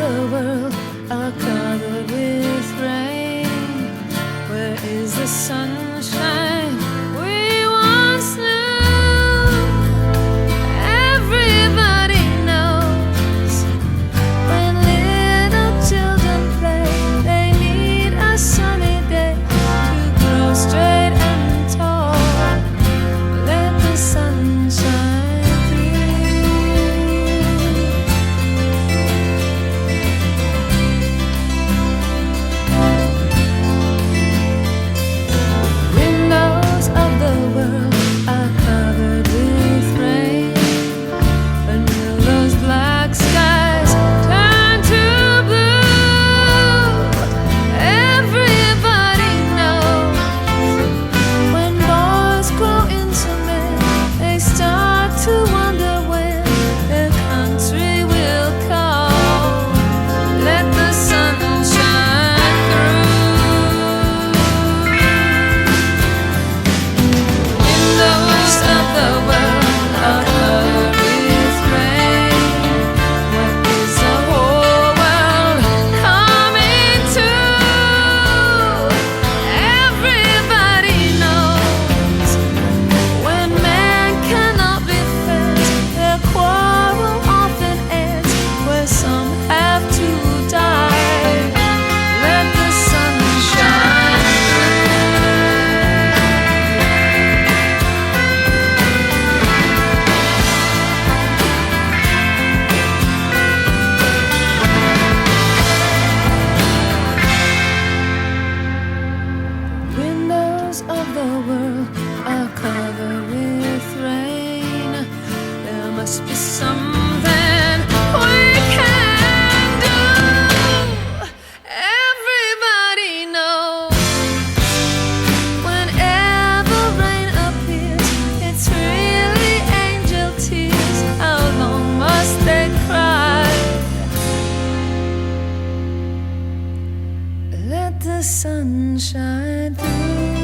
the world are covered with rain. Where is the sunshine we once knew? Everybody knows when little children play, they need a sunny day to grow straight and tall. Let the sun shine through. Windows of the world are covered with rain. When will those black skies turn to blue? Everybody knows when boys grow into men, they start to wonder when their country will call. Let the sun shine through. Windows of the world are covered with rain. What is the whole world coming to? Everybody knows when man cannot be fed, their quarrel often ends where some have to die. Let the sun shine through. Windows of the world are covered with rain. There must be something we can do. Everybody knows whenever rain appears, it's really angel tears. How long must they cry? Let the sun shine through.